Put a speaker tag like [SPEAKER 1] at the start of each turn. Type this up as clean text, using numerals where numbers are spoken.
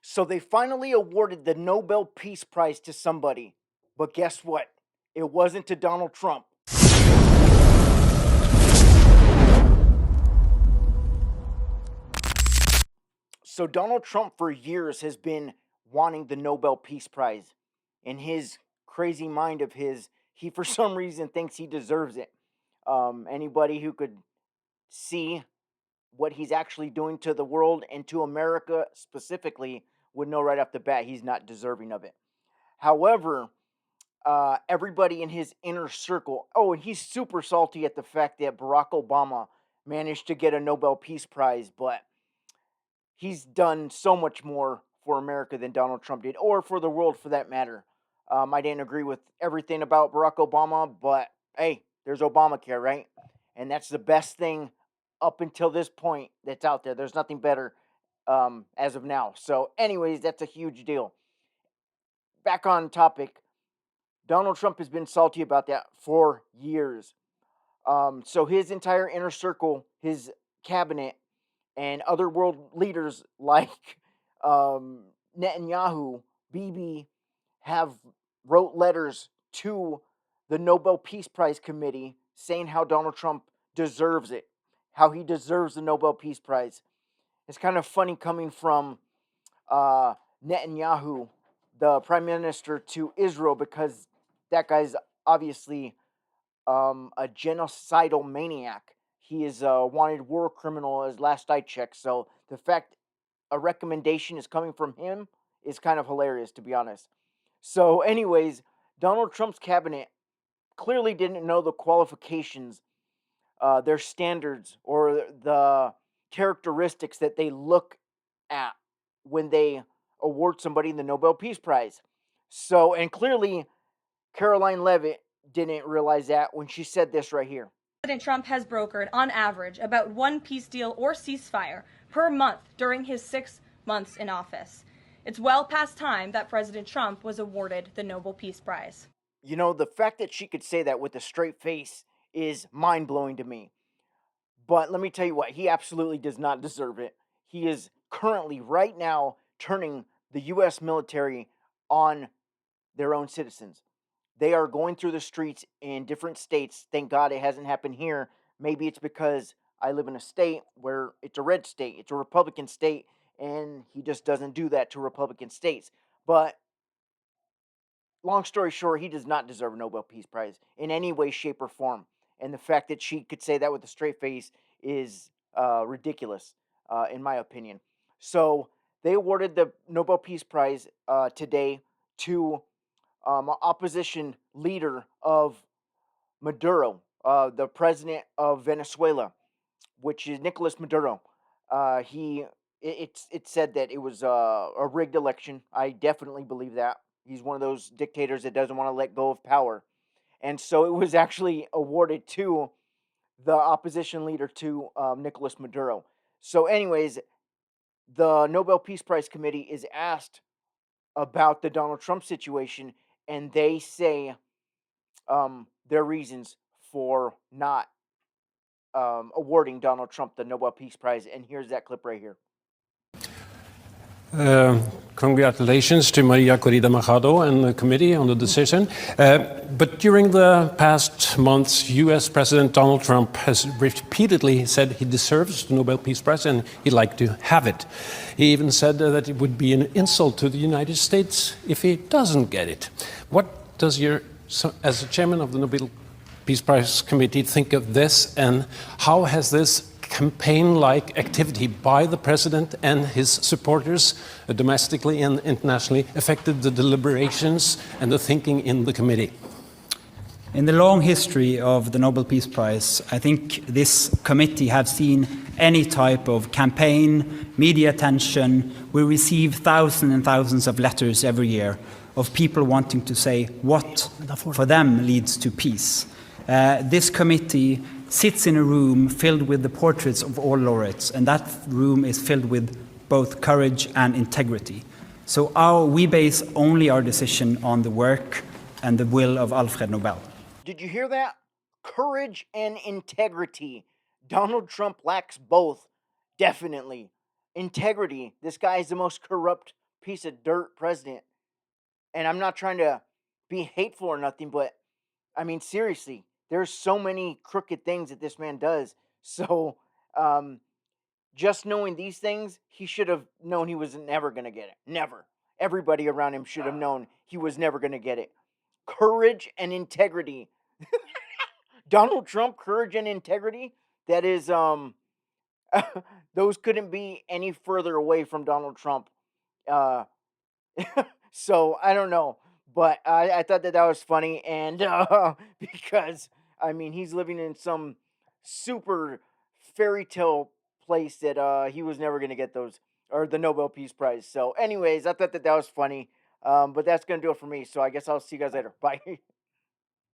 [SPEAKER 1] So they finally awarded the Nobel Peace Prize to somebody. But guess what? It wasn't to Donald Trump. So Donald Trump for years has been wanting the Nobel Peace Prize. In his crazy mind of his, he for some reason thinks he deserves it. Anybody who could see what he's actually doing to the world and to America specifically would know right off the bat he's not deserving of it. However, everybody in his inner circle, oh, and he's super salty at the fact that Barack Obama managed to get a Nobel Peace Prize, but he's done so much more for America than Donald Trump did, or for the world for that matter. I didn't agree with everything about Barack Obama, but hey, there's Obamacare, right? And that's the best thing up until this point that's out there. There's nothing better as of now. So, anyways, that's a huge deal. Back on topic, Donald Trump has been salty about that for years. So his entire inner circle, his cabinet, and other world leaders like Netanyahu, Bibi, have wrote letters to the Nobel Peace Prize Committee saying how Donald Trump deserves it, how he deserves the Nobel Peace Prize. It's kind of funny coming from Netanyahu, the prime minister to Israel, because that guy's obviously a genocidal maniac. He is a wanted war criminal, as last I checked. So the fact a recommendation is coming from him is kind of hilarious, to be honest. So, anyways, Donald Trump's cabinet clearly didn't know the qualifications, their standards, or the characteristics that they look at when they award somebody the Nobel Peace Prize. So, and clearly, Caroline Levitt didn't realize that when she said this right here.
[SPEAKER 2] President Trump has brokered, on average, about one peace deal or ceasefire per month during his 6 months in office. It's well past time that President Trump was awarded the Nobel Peace Prize.
[SPEAKER 1] You know, the fact that she could say that with a straight face is mind blowing to me. But let me tell you what, he absolutely does not deserve it. He is currently, right now, turning the U.S. military on their own citizens. They are going through the streets in different states. Thank God it hasn't happened here. Maybe it's because I live in a state where it's a red state, it's a Republican state, and he just doesn't do that to Republican states. But long story short, he does not deserve a Nobel Peace Prize in any way, shape, or form. And the fact that she could say that with a straight face is ridiculous, in my opinion. So they awarded the Nobel Peace Prize today to opposition leader of Maduro, the president of Venezuela, which is Nicolas Maduro. It said that it was a rigged election. I definitely believe that. He's one of those dictators that doesn't want to let go of power, and so it was actually awarded to the opposition leader to Nicolas Maduro. So, anyways, the Nobel Peace Prize Committee is asked about the Donald Trump situation, and they say their reasons for not awarding Donald Trump the Nobel Peace Prize. And here's that clip right here.
[SPEAKER 3] Congratulations to Maria Corina Machado and the committee on the decision. But during the past months, US President Donald Trump has repeatedly said he deserves the Nobel Peace Prize and he'd like to have it. He even said that it would be an insult to the United States if he doesn't get it. What does as the chairman of the Nobel Peace Prize Committee, think of this, and how has this campaign-like activity by the president and his supporters, domestically and internationally, affected the deliberations and the thinking in the committee?
[SPEAKER 4] In the long history of the Nobel Peace Prize, I think this committee have seen any type of campaign, media attention. We receive thousands and thousands of letters every year of people wanting to say what for them leads to peace. This committee sits in a room filled with the portraits of all laureates, and that room is filled with both courage and integrity. So we base only our decision on the work and the will of Alfred Nobel.
[SPEAKER 1] Did you hear that? Courage and integrity. Donald Trump lacks both, definitely. Integrity. This guy is the most corrupt piece of dirt president. And I'm not trying to be hateful or nothing, but I mean, seriously, there's so many crooked things that this man does. So, um, just knowing these things, he should have known he was never going to get it. Never. Everybody around him should have known he was never going to get it. Courage and integrity. Donald Trump, courage and integrity. That is, those couldn't be any further away from Donald Trump. Uh, so I don't know, but I thought that was funny, and because I mean he's living in some super fairy tale place that he was never gonna get those or the Nobel Peace Prize. So, anyways, I thought that was funny. But that's gonna do it for me. So I guess I'll see you guys later. Bye.